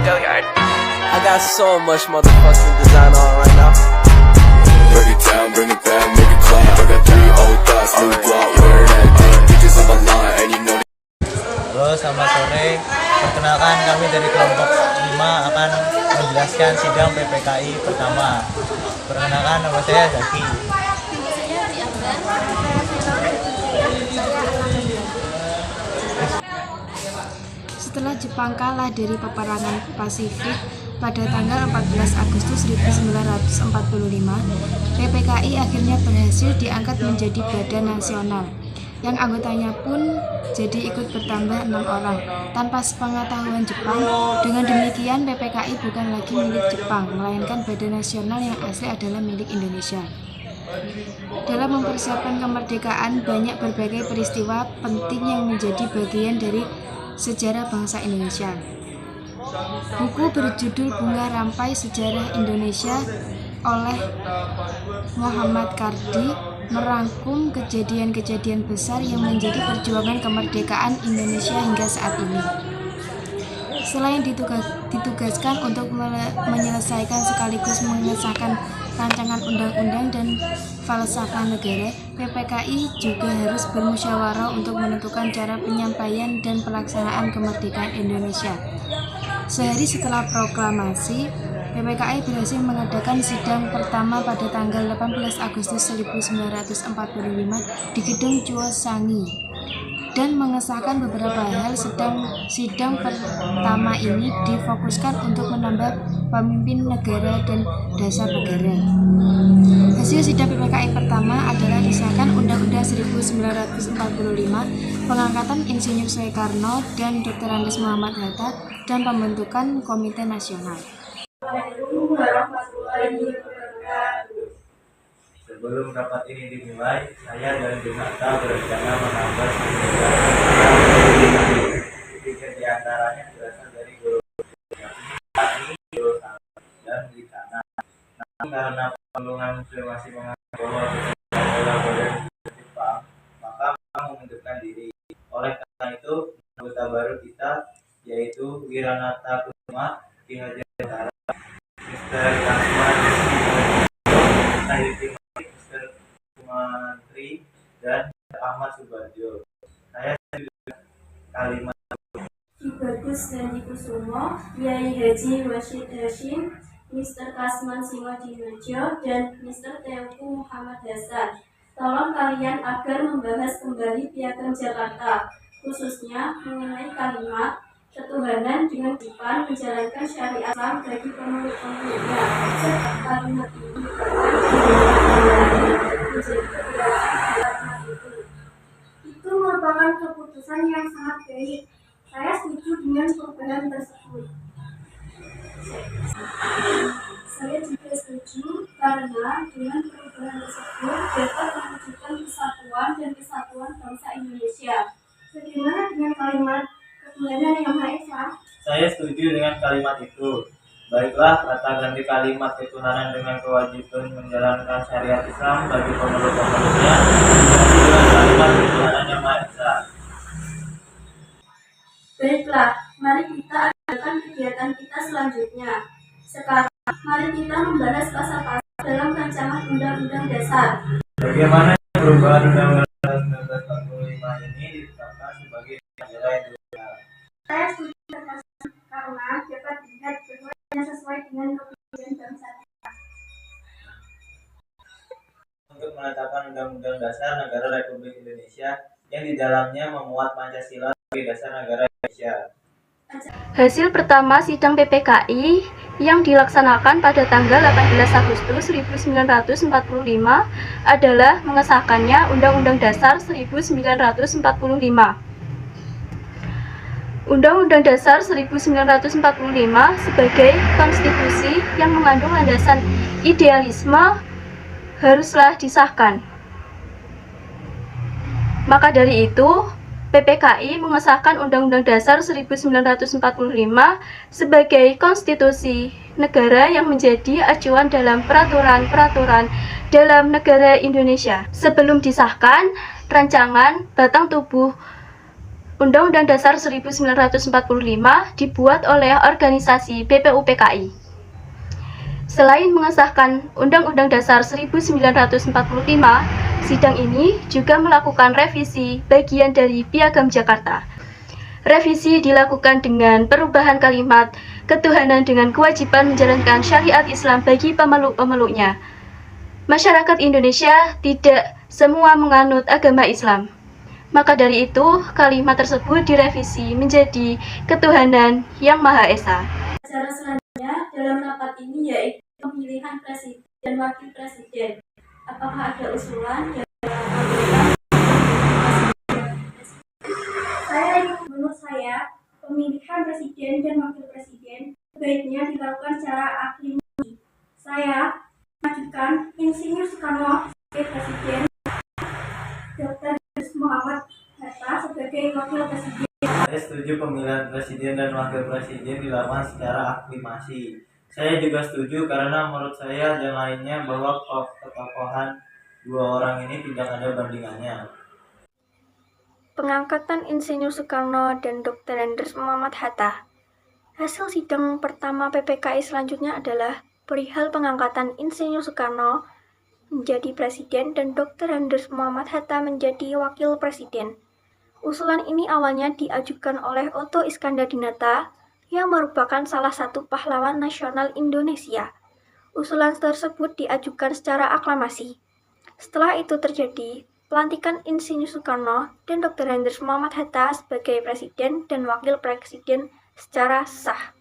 I got so much motherfucking design on right now. Break it down, bring it back, make it clap. I got 3 old thoughts, new block, where that thing. Bitches on my line, and you know. Halo, selamat sore. Perkenalkan, kami dari kelompok 5 akan menjelaskan sidang PPKI pertama. Perkenalkan, nama saya Zaki. Saya Riamban. Setelah Jepang kalah dari peperangan Pasifik pada tanggal 14 Agustus 1945, PPKI akhirnya berhasil diangkat menjadi badan nasional, yang anggotanya pun jadi ikut bertambah 6 orang, tanpa sepengetahuan Jepang. Dengan demikian, PPKI bukan lagi milik Jepang, melainkan badan nasional yang asli adalah milik Indonesia. Dalam mempersiapkan kemerdekaan, banyak berbagai peristiwa penting yang menjadi bagian dari sejarah bangsa Indonesia. Buku berjudul Bunga Rampai Sejarah Indonesia oleh Muhammad Kardi merangkum kejadian-kejadian besar yang menjadi perjuangan kemerdekaan Indonesia hingga saat ini. Selain ditugaskan untuk menyelesaikan sekaligus mengesahkan rancangan undang-undang dan falsafah negara, PPKI juga harus bermusyawarah untuk menentukan cara penyampaian dan pelaksanaan kemerdekaan Indonesia. Sehari setelah proklamasi, PPKI berhasil mengadakan sidang pertama pada tanggal 18 Agustus 1945 di Gedung Chuo Sangi dan mengesahkan beberapa hal. Sidang pertama ini difokuskan untuk menambah pemimpin negara dan dasar negara. Hasil sidang PPKI pertama adalah disahkan Undang-Undang 1945, pengangkatan Insinyur Soekarno dan Dr. Andes Muhammad Hatta, dan pembentukan Komite Nasional. Sebelum rapat ini dimulai, saya dan Bung Hatta berencana menambah 3 di antaranya berasal dari guru dan di tanah. Namun karena perlindungan masih menganggap bahwa badan Jepang, maka mengundurkan diri. Oleh karena itu, anggota baru kita yaitu Wiranata Kusuma, Ki Hajar Dewantara, Mr. Kasman, Mr. Kumantri, dan Ahmad Subarjo. Saya juga kalimat Ki Bagus Dandi Kusumo, Yai Haji Washid Hashim, Mr. Kasman Siwadinojo, dan Mr. Teuku Muhammad Hasan. Tolong kalian agar membahas kembali Piagam Jakarta, khususnya mengenai kalimat ketuhanan dengan Jepang menjalankan syariat Islam bagi pemeluk-pemeluknya. Kalimat ini menjadi kebiasaan itu merupakan keputusan yang sangat baik. Saya setuju dengan perubahan tersebut. Saya juga setuju karena dengan perubahan tersebut dapat mewujudkan kesatuan dan kesatuan bangsa Indonesia. Bagaimana dengan kalimat ketuhanan yang Maha Esa? Saya setuju dengan kalimat itu. Baiklah, kata ganti kalimat ketuhanan dengan kewajiban menjalankan syariat Islam bagi pemeluk-pemeluknya dengan kalimat ketuhanan yang Maha Esa. Baiklah, mari kita adakan kegiatan kita selanjutnya. Sekarang, mari kita membahas pasal-pasal dalam rancangan Undang-Undang Dasar. Bagaimana perubahan Undang-Undang 1945 ini ditetapkan sebagai negara Indonesia? Saya setuju karena dapat dilihat bahwa yang sesuai dengan kepentingan bangsa kita. Untuk menetapkan Undang-Undang Dasar Negara Republik Indonesia yang di dalamnya memuat Pancasila sebagai dasar negara Indonesia. Hasil pertama sidang PPKI yang dilaksanakan pada tanggal 18 Agustus 1945 adalah mengesahkannya Undang-Undang Dasar 1945. Undang-Undang Dasar 1945 sebagai konstitusi yang mengandung landasan idealisme haruslah disahkan. Maka dari itu, PPKI mengesahkan Undang-Undang Dasar 1945 sebagai konstitusi negara yang menjadi acuan dalam peraturan-peraturan dalam negara Indonesia. Sebelum disahkan, rancangan batang tubuh Undang-Undang Dasar 1945 dibuat oleh organisasi BPUPKI. Selain mengesahkan Undang-Undang Dasar 1945, sidang ini juga melakukan revisi bagian dari Piagam Jakarta. Revisi dilakukan dengan perubahan kalimat ketuhanan dengan kewajiban menjalankan syariat Islam bagi pemeluk-pemeluknya. Masyarakat Indonesia tidak semua menganut agama Islam. Maka dari itu, kalimat tersebut direvisi menjadi ketuhanan yang Maha Esa. Acara selanjutnya dalam rapat ini yaitu pemilihan presiden dan wakil presiden. Apakah ada usulan dari anggota? Menurut saya, pemilihan presiden dan wakil presiden sebaiknya dilakukan secara aklamasi. Saya mengajukan Insinyur Soekarno sebagai presiden, Dr. Muhammad Hatta sebagai wakil presiden. Saya setuju pemilihan presiden dan wakil presiden dilakukan secara aklamasi. Saya juga setuju karena menurut saya dan lainnya bahwa ketokohan dua orang ini tidak ada bandingannya. Pengangkatan Insinyur Soekarno dan Dr. Andes Muhammad Hatta. Hasil sidang pertama PPKI selanjutnya adalah perihal pengangkatan Insinyur Soekarno menjadi presiden dan Dr. Andes Muhammad Hatta menjadi wakil presiden. Usulan ini awalnya diajukan oleh Otto Iskandar-Dinata yang merupakan salah satu pahlawan nasional Indonesia. Usulan tersebut diajukan secara aklamasi. Setelah itu terjadi pelantikan Insinyur Soekarno dan Dr. Andes Muhammad Hatta sebagai presiden dan wakil presiden secara sah.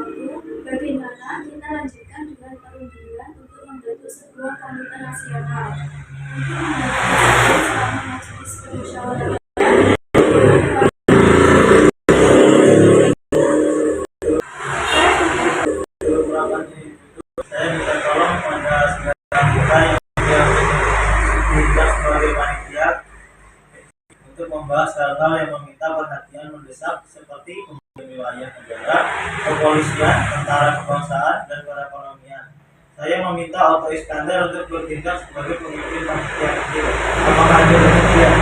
Bagaimana kita lanjutkan dengan perundingan untuk membentuk sebuah komite nasional untuk membentuk selama majelis permusyawaratan. Saya minta tolong pada segala kita yang tugas sebagai panitia untuk membahas hal-hal yang meminta perhatian mendesak seperti pembagian wilayah negara, kepolisian, tentara kebangsaan, dan perekonomian. Saya meminta Otto Iskandar untuk bertindak sebagai pemimpin panitia kecil. Apakah ada demikian?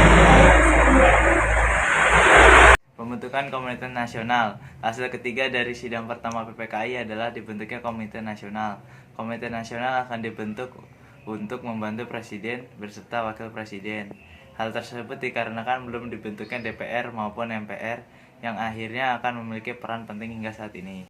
Pembentukan Komite Nasional. Hasil ketiga dari sidang pertama PPKI adalah dibentuknya Komite Nasional. Komite Nasional akan dibentuk untuk membantu Presiden beserta Wakil Presiden. Hal tersebut dikarenakan belum dibentuknya DPR maupun MPR yang akhirnya akan memiliki peran penting hingga saat ini.